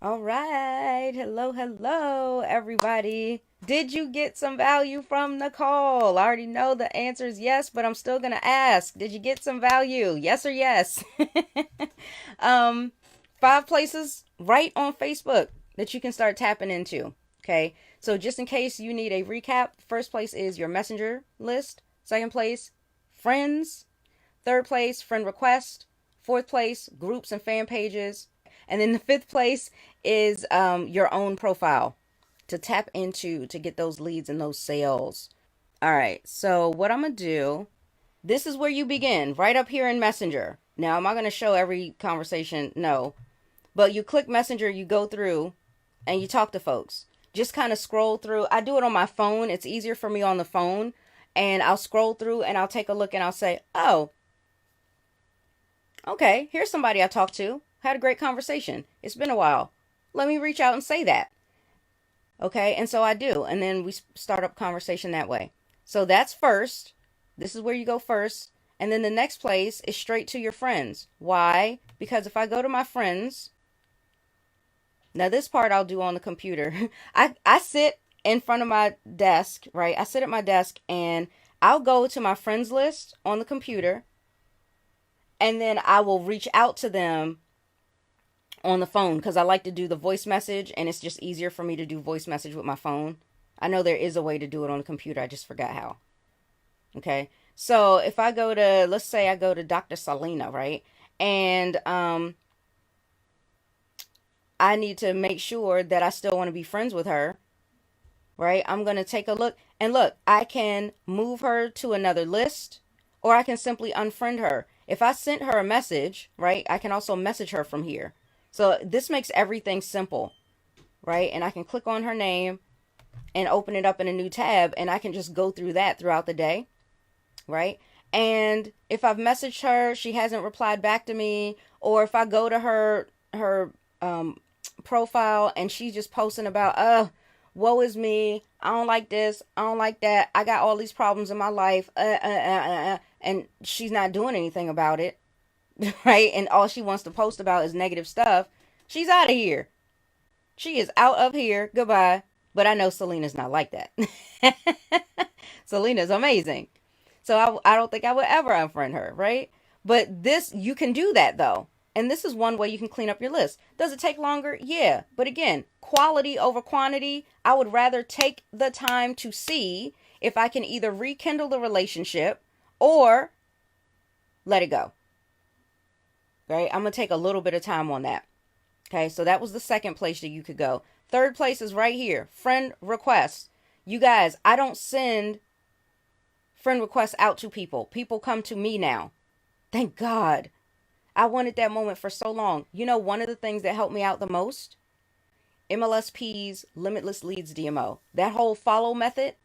All right. Hello, hello, everybody. Did you get some value from the call? I already know the answer is yes, but I'm still going to ask. Did you get some value? Yes or yes? um, 5 places right on Facebook that you can start tapping into. Okay. So just in case you need a recap, first place is your messenger list. Second place, friends. Third place, friend request. Fourth place, groups and fan pages. And then the fifth place is your own profile to tap into to get those leads and those sales. All right. So what I'm going to do, this is where you begin, right up here in Messenger. Now, am I going to show every conversation? No. But you click Messenger, you go through and you talk to folks. Just kind of scroll through. I do it on my phone. It's easier for me on the phone. And I'll scroll through and I'll take a look and I'll say, oh, okay, here's somebody I talked to. Had a great conversation. It's been a while. Let me reach out and say that. Okay, and so I do. And then we start up conversation that way. So that's first. This is where you go first. And then the next place is straight to your friends. Why? Because if I go to my friends, now this part I'll do on the computer. I sit in front of my desk, right? I sit at my desk and I'll go to my friends list on the computer and then I will reach out to them on the phone because I like to do the voice message and it's just easier for me to do voice message with my phone. I know there is a way to do it on the computer. I just forgot how. Okay. So if I go to, let's say I go to Dr. Selena, right? And I need to make sure that I still want to be friends with her, right? I'm going to take a look and look, I can move her to another list or I can simply unfriend her. If I sent her a message, right, I can also message her from here. So this makes everything simple, right? And I can click on her name and open it up in a new tab and I can just go through that throughout the day, right? And if I've messaged her, she hasn't replied back to me, or if I go to her profile and she's just posting about, woe is me, I don't like this, I don't like that, I got all these problems in my life, and she's not doing anything about it, right? And all she wants to post about is negative stuff. She's out of here. She is out of here. Goodbye. But I know Selena's not like that. Selena's amazing. So I don't think I would ever unfriend her, right? But this, you can do that though. And this is one way you can clean up your list. Does it take longer? Yeah. But again, quality over quantity. I would rather take the time to see if I can either rekindle the relationship or let it go. Right? I'm going to take a little bit of time on that. Okay, so that was the second place that you could go. Third place is right here, friend requests. You guys, I don't send friend requests out to people. People come to me now. Thank God. I wanted that moment for so long. You know, one of the things that helped me out the most? MLSP's Limitless Leads DMO. That whole follow method.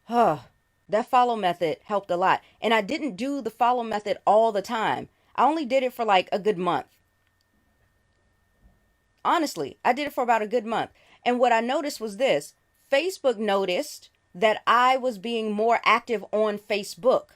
That follow method helped a lot. And I didn't do the follow method all the time. I only did it for like a good month. Honestly, I did it for about a good month. And what I noticed was this. Facebook noticed that I was being more active on Facebook.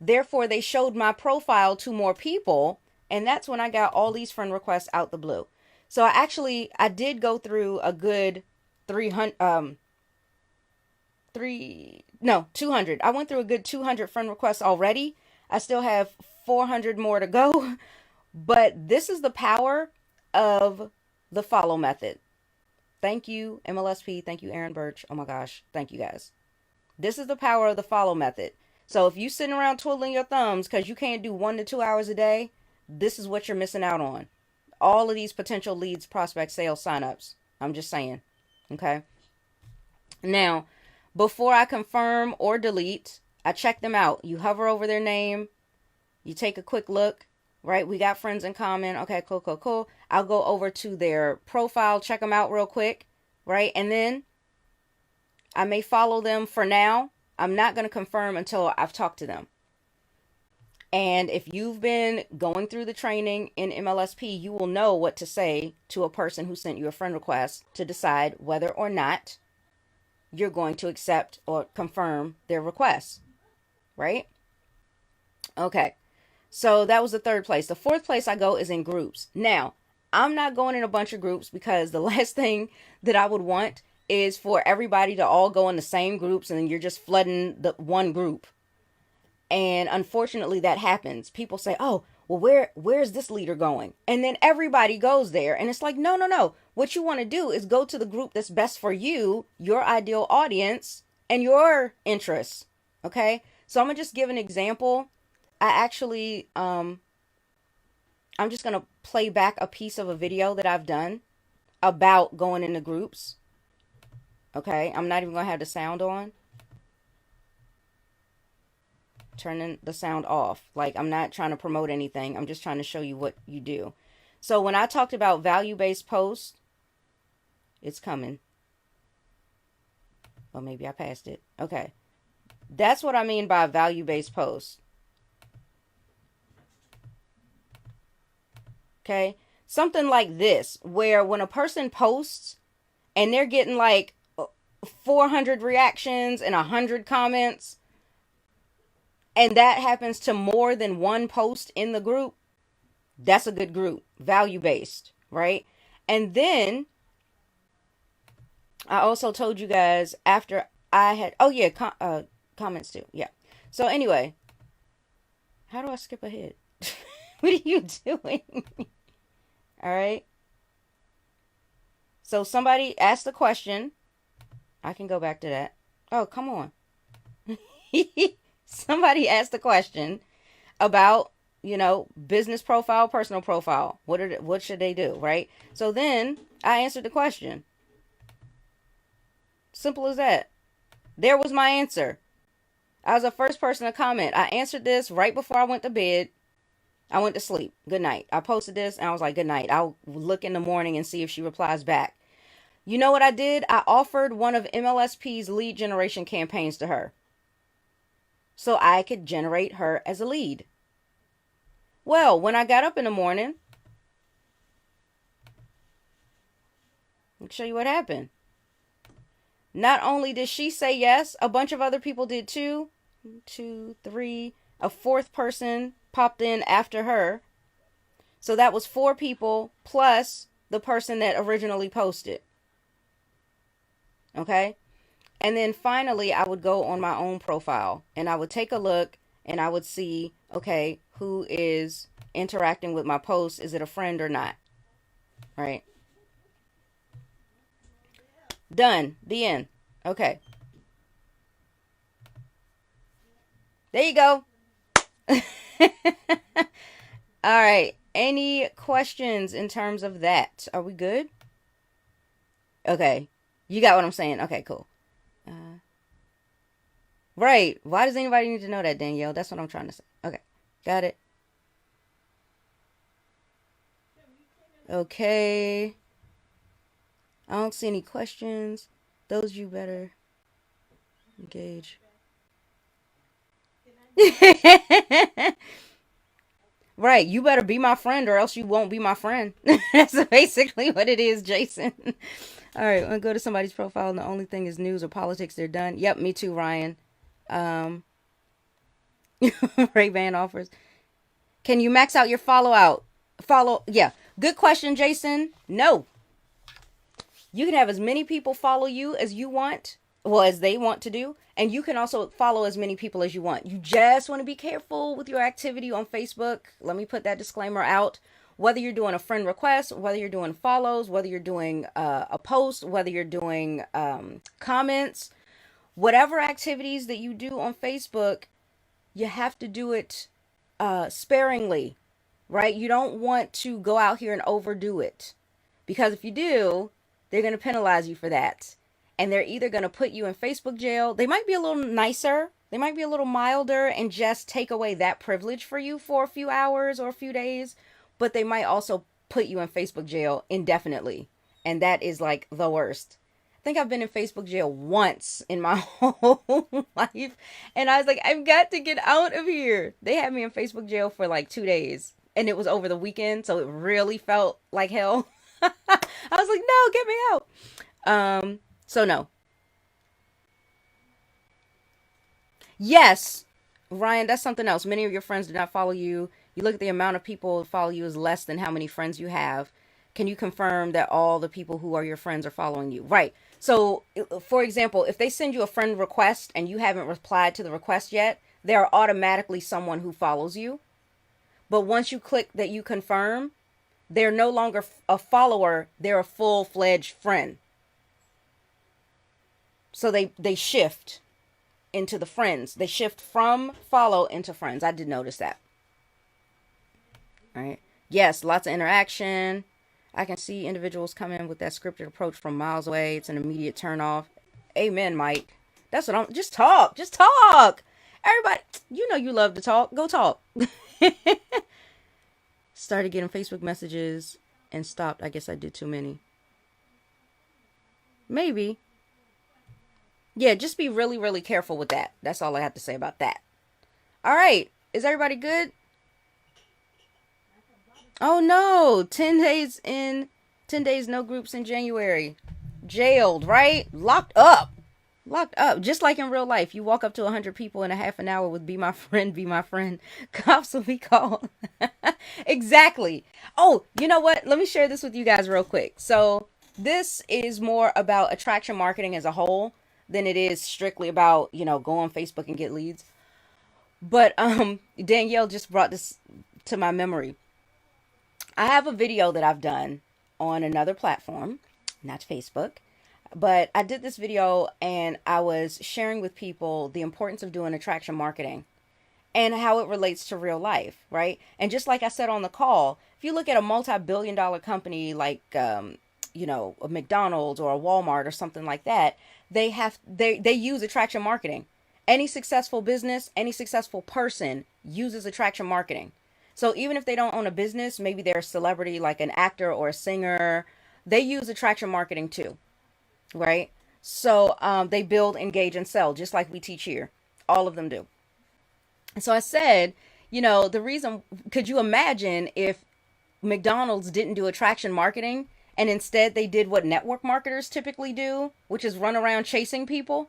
Therefore, they showed my profile to more people. And that's when I got all these friend requests out the blue. So I did go through a good 200. I went through a good 200 friend requests already. I still have 400 more to go. But this is the power of the follow method. Thank you, MLSP. Thank you, Aaron Birch. Oh my gosh. Thank you guys. This is the power of the follow method. So if you sitting around twiddling your thumbs because you can't do 1 to 2 hours a day, this is what you're missing out on. All of these potential leads, prospect, sales, signups. I'm just saying. Okay. Now, before I confirm or delete, I check them out. You hover over their name. You take a quick look. Right? We got friends in common. Okay, cool, cool, cool. I'll go over to their profile, check them out real quick. Right? And then I may follow them for now. I'm not going to confirm until I've talked to them. And if you've been going through the training in MLSP, you will know what to say to a person who sent you a friend request to decide whether or not you're going to accept or confirm their request. Right? Okay. So that was the third place. The fourth place I go is in groups. Now, I'm not going in a bunch of groups because the last thing that I would want is for everybody to all go in the same groups and then you're just flooding the one group. And unfortunately that happens. People say, "Oh, well where's this leader going?" And then everybody goes there and it's like, "No, no, no. What you want to do is go to the group that's best for you, your ideal audience, and your interests." Okay? So I'm going to just give an example. I actually I'm just going to play back a piece of a video that I've done about going into groups. Okay? I'm not even going to have the sound on. Turning the sound off. Like, I'm not trying to promote anything. I'm just trying to show you what you do. So when I talked about value-based posts, it's coming. Well, maybe I passed it. Okay. That's what I mean by value-based posts. Okay. Something like this, where when a person posts and they're getting like 400 reactions and 100 comments, and that happens to more than one post in the group, that's a good group. Value-based, right? And then I also told you guys after I had, oh yeah, comments too. Yeah. So anyway, how do I skip ahead? What are you doing? All right. So somebody asked the question. I can go back to that. Oh, come on. Somebody asked the question about, business profile, personal profile. What should they do, right? So then I answered the question. Simple as that. There was my answer. I was the first person to comment. I answered this right before I went to bed. I went to sleep. Good night. I posted this and I was like, good night. I'll look in the morning and see if she replies back. You know what I did? I offered one of MLSP's lead generation campaigns to her, so I could generate her as a lead. Well, when I got up in the morning, I'll show you what happened. Not only did she say yes, a bunch of other people did too. 1, 2, 3. A fourth person popped in after her. So that was 4 people plus the person that originally posted. Okay? And then finally, I would go on my own profile and I would take a look and I would see, okay, who is interacting with my post? Is it a friend or not? Right? Done. The end. Okay. There you go. All right. Any questions in terms of that? Are we good? Okay. You got what I'm saying. Okay, cool. Right. Why does anybody need to know that, Danielle? That's what I'm trying to say. Okay. Got it. Okay. I don't see any questions. Those you better engage. Right. You better be my friend or else you won't be my friend. That's basically what it is, Jason. All right. I'm going to go to somebody's profile and the only thing is news or politics. They're done. Yep. Me too, Ryan. Um, Ray-Ban offers. Can you max out your follow? Yeah. Good question, Jason. No. You can have as many people follow you as you want, well, as they want to do, and you can also follow as many people as you want. You just want to be careful with your activity on Facebook. Let me put that disclaimer out. Whether you're doing a friend request, whether you're doing follows, whether you're doing a post, whether you're doing comments, whatever activities that you do on Facebook, you have to do it sparingly, right? You don't want to go out here and overdo it, because if you do, they're going to penalize you for that. And they're either going to put you in Facebook jail. They might be a little nicer. They might be a little milder and just take away that privilege for you for a few hours or a few days. But they might also put you in Facebook jail indefinitely. And that is like the worst. I think I've been in Facebook jail once in my whole life. And I was like, I've got to get out of here. They had me in Facebook jail for like 2 days. And it was over the weekend. So it really felt like hell. I was like, no, get me out. So no. Yes, Ryan, that's something else. Many of your friends do not follow you. You look at the amount of people who follow you is less than how many friends you have. Can you confirm that all the people who are your friends are following you? Right. So, for example, if they send you a friend request and you haven't replied to the request yet, they're automatically someone who follows you. But once you click that you confirm, they're no longer a follower, they're a full-fledged friend. So they shift into the friends. They shift from follow into friends. I did notice that. All right. Yes, lots of interaction. I can see individuals come in with that scripted approach from miles away. It's an immediate turn off. Amen, Mike. That's what I'm. Just talk. Just talk. Everybody, you know you love to talk. Go talk. Started getting Facebook messages and stopped. I guess I did too many. Maybe. Yeah, just be really, really careful with that. That's all I have to say about that. All right. Is everybody good? Oh no. 10 days in, 10 days, no groups in January. Jailed, right? Locked up. Locked up. Just like in real life. You walk up to 100 people in a half an hour with be my friend, be my friend. Cops will be called. Exactly. Oh, you know what? Let me share this with you guys real quick. So this is more about attraction marketing as a whole than it is strictly about, go on Facebook and get leads. But Danielle just brought this to my memory. I have a video that I've done on another platform, not Facebook, but I did this video and I was sharing with people the importance of doing attraction marketing and how it relates to real life, right? And just like I said on the call, if you look at a multi-billion-dollar company like, a McDonald's or a Walmart or something like that, they use attraction marketing. Any successful business, any successful person uses attraction marketing. So even if they don't own a business, maybe they're a celebrity like an actor or a singer, they use attraction marketing too, right? So they build, engage, and sell just like we teach here. All of them do. So I said, the reason, could you imagine if McDonald's didn't do attraction marketing and instead they did what network marketers typically do, which is run around chasing people?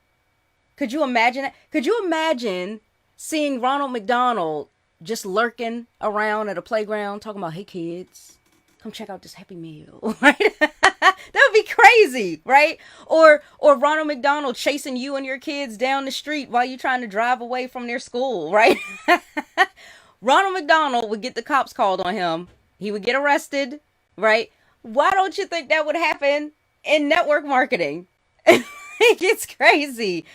Could you imagine that? Could you imagine seeing Ronald McDonald just lurking around at a playground talking about, hey kids, come check out this Happy Meal, right? That would be crazy, right? Or Ronald McDonald chasing you and your kids down the street while you're trying to drive away from their school, right? Ronald McDonald would get the cops called on him. He would get arrested, right? Why don't you think that would happen in network marketing? It's crazy.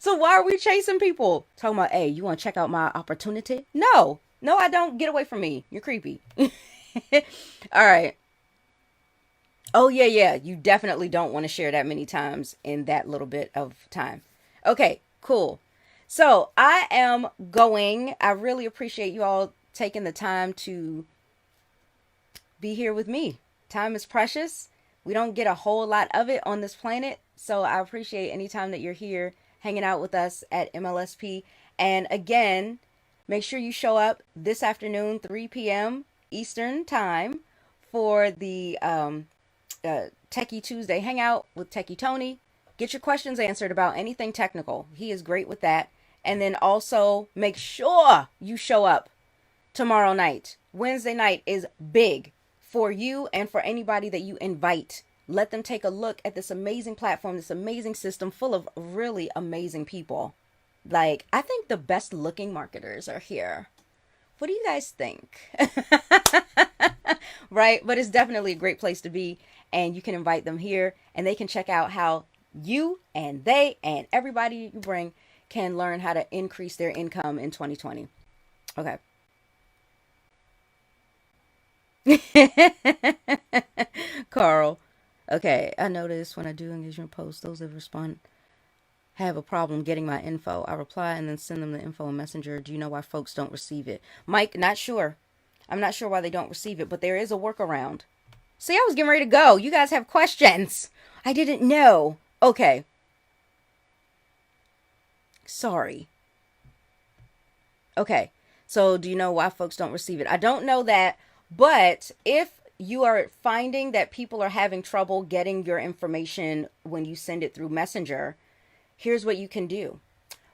So why are we chasing people? Talking about, hey, you want to check out my opportunity? No, I don't. Get away from me. You're creepy. All right. Oh, yeah. You definitely don't want to share that many times in that little bit of time. Okay, cool. So I am going. I really appreciate you all taking the time to be here with me. Time is precious. We don't get a whole lot of it on this planet. So I appreciate any time that you're here hanging out with us at MLSP. And again, make sure you show up this afternoon, 3 p.m. Eastern time for the Techie Tuesday hangout with Techie Tony. Get your questions answered about anything technical. He is great with that. And then also make sure you show up tomorrow night. Wednesday night is big for you and for anybody that you invite. Let them take a look at this amazing platform, this amazing system full of really amazing people. Like, I think the best looking marketers are here. What do you guys think? Right? But it's definitely a great place to be. And you can invite them here and they can check out how you and they and everybody you bring can learn how to increase their income in 2020. Okay. Carl. Okay, I notice when I do engagement posts, those that respond have a problem getting my info. I reply and then send them the info in Messenger. Do you know why folks don't receive it? Mike, not sure. I'm not sure why they don't receive it, but there is a workaround. See, I was getting ready to go. You guys have questions. I didn't know. Okay. Sorry. Okay. So do you know why folks don't receive it? I don't know that, but if you are finding that people are having trouble getting your information when you send it through Messenger, here's what you can do.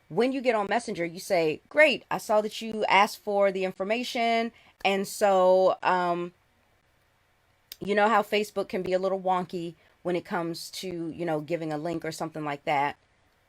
When you get on Messenger, you say, great, I saw that you asked for the information. And so, You know how Facebook can be a little wonky when it comes to, giving a link or something like that.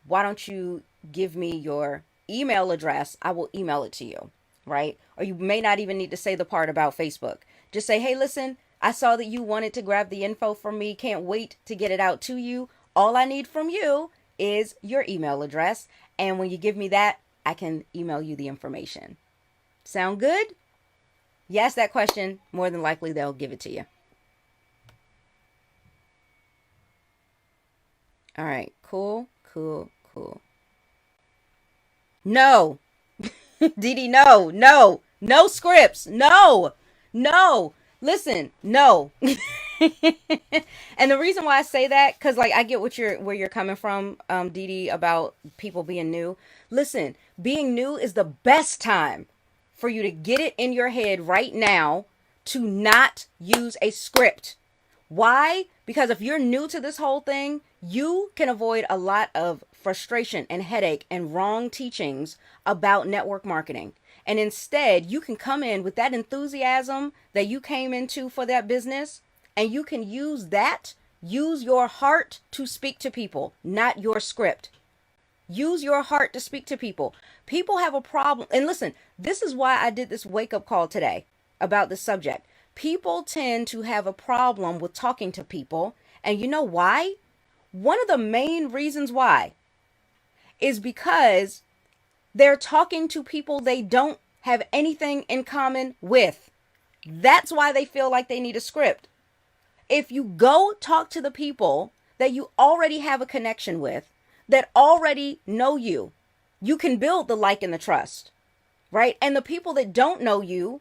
Why don't you give me your email address? I will email it to you, right? Or you may not even need to say the part about Facebook. Just say, hey, listen, I saw that you wanted to grab the info from me. Can't wait to get it out to you. All I need from you is your email address. And when you give me that, I can email you the information. Sound good? You ask that question, more than likely they'll give it to you. All right, cool, cool, cool. No, Didi, no, no, no scripts, no, no. Listen, no. And the reason why I say that, because like I get where you're coming from, Didi, about people being new. Listen, being new is the best time for you to get it in your head right now to not use a script. Why? Because if you're new to this whole thing, you can avoid a lot of frustration and headache and wrong teachings about network marketing. And instead, you can come in with that enthusiasm that you came into for that business, and you can use your heart to speak to people, not your script. Use your heart to speak to people. People have a problem. And listen, this is why I did this wake up call today about this subject. People tend to have a problem with talking to people. And you know why? One of the main reasons why is because they're talking to people they don't have anything in common with. That's why they feel like they need a script. If you go talk to the people that you already have a connection with, that already know you, you can build the like and the trust, right? And the people that don't know you,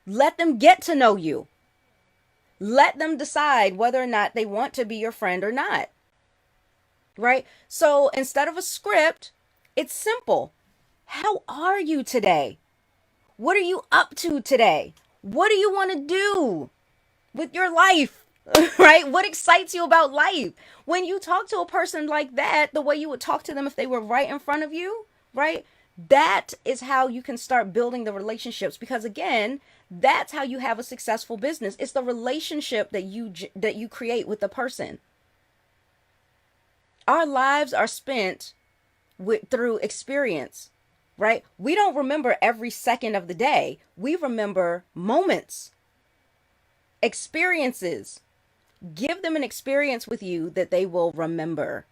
let them get to know you. Let them decide whether or not they want to be your friend or not, right? So instead of a script, it's simple. How are you today? What are you up to today? What do you want to do with your life? Right? What excites you about life? When you talk to a person like that, the way you would talk to them if they were right in front of you, right? That is how you can start building the relationships, because again, that's how you have a successful business. It's the relationship that you create with the person. Our lives are spent through experience, right? We don't remember every second of the day. We remember moments, experiences. Give them an experience with you that they will remember,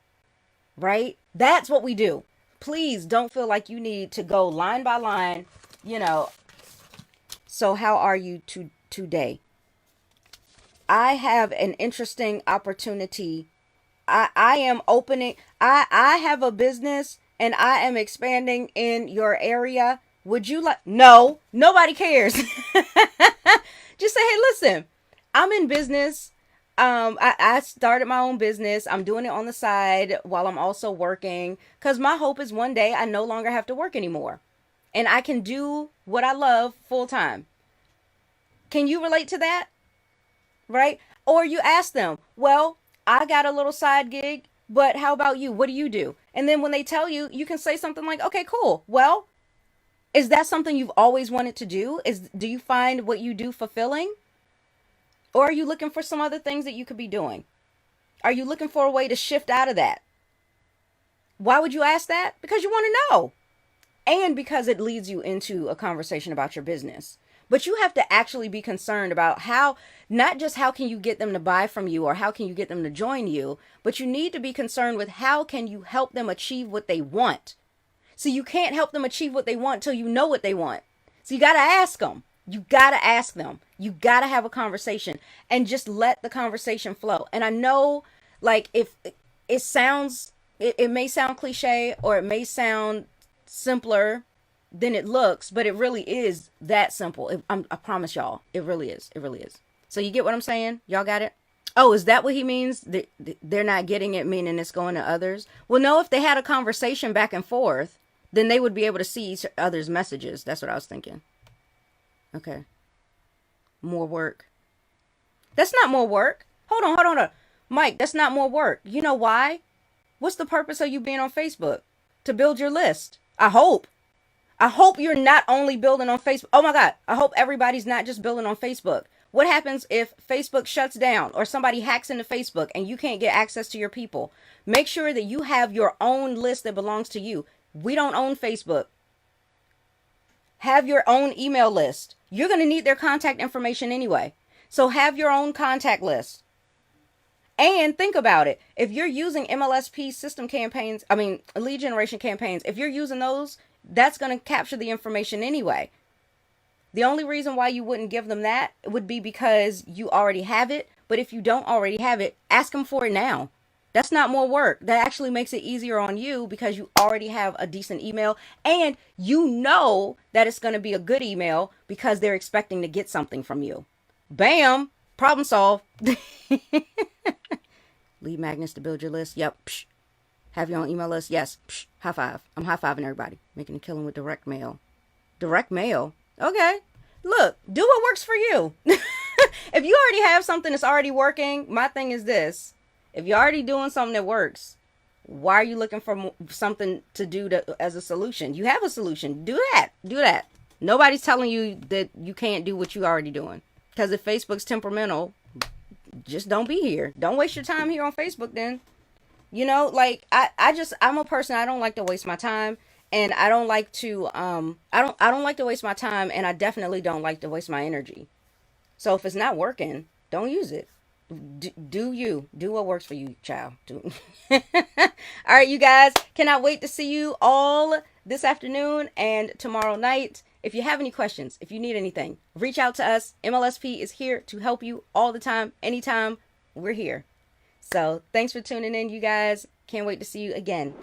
right? That's what we do. Please don't feel like you need to go line by line, you know. So how are you today? I have an interesting opportunity. I am opening, I have a business and I am expanding in your area. Would you like, no, nobody cares. Just say, hey, listen, I'm in business. I started my own business. I'm doing it on the side while I'm also working, because my hope is one day I no longer have to work anymore and I can do what I love full time. Can you relate to that? Right? Or you ask them, well, I got a little side gig, but how about you? What do you do? And then when they tell you, you can say something like, okay, cool. Well, is that something you've always wanted to do? Do you find what you do fulfilling? Or are you looking for some other things that you could be doing? Are you looking for a way to shift out of that? Why would you ask that? Because you want to know. And because it leads you into a conversation about your business. But you have to actually be concerned about how, not just how can you get them to buy from you or how can you get them to join you, but you need to be concerned with how can you help them achieve what they want. So you can't help them achieve what they want till you know what they want. So you got to ask them. You got to ask them. You got to have a conversation and just let the conversation flow. And I know, like, if it sounds, it may sound cliche or it may sound simpler than it looks, but it really is that simple. I promise y'all, it really is. It really is. So you get what I'm saying? Y'all got it? Oh, is that what he means? They're not getting it, meaning it's going to others? Well, no, if they had a conversation back and forth, then they would be able to see each other's messages. That's what I was thinking. Okay. More work. That's not more work. Hold on, hold on. Mike, that's not more work. You know why? What's the purpose of you being on Facebook? To build your list. I hope. I hope you're not only building on Facebook. Oh my God. I hope everybody's not just building on Facebook. What happens if Facebook shuts down or somebody hacks into Facebook and you can't get access to your people? Make sure that you have your own list that belongs to you. We don't own Facebook. Have your own email list. You're going to need their contact information anyway. So have your own contact list. And think about it. If you're using MLSP system campaigns, lead generation campaigns, if you're using those, that's going to capture the information anyway. The only reason why you wouldn't give them that would be because you already have it. But if you don't already have it, ask them for it now. That's not more work. That actually makes it easier on you because you already have a decent email and you know that it's going to be a good email because they're expecting to get something from you. Bam! Problem solved. Lead magnets to build your list. Yep. Psh. Have your own email list. Yes. Psh. High five. I'm high fiving everybody. Making a killing with direct mail. Direct mail? Okay. Look, do what works for you. If you already have something that's already working, my thing is this. If you're already doing something that works, why are you looking for something to do as a solution? You have a solution. Do that. Do that. Nobody's telling you that you can't do what you're already doing. Because if Facebook's temperamental, just don't be here. Don't waste your time here on Facebook then. You know, like I'm a person, I don't like to waste my time. And I don't like to I don't like to waste my time, and I definitely don't like to waste my energy. So if it's not working, don't use it. Do you. Do what works for you, child. Do. All right, you guys. Cannot wait to see you all this afternoon and tomorrow night. If you have any questions, if you need anything, reach out to us. MLSP is here to help you all the time, anytime. We're here. So thanks for tuning in, you guys. Can't wait to see you again.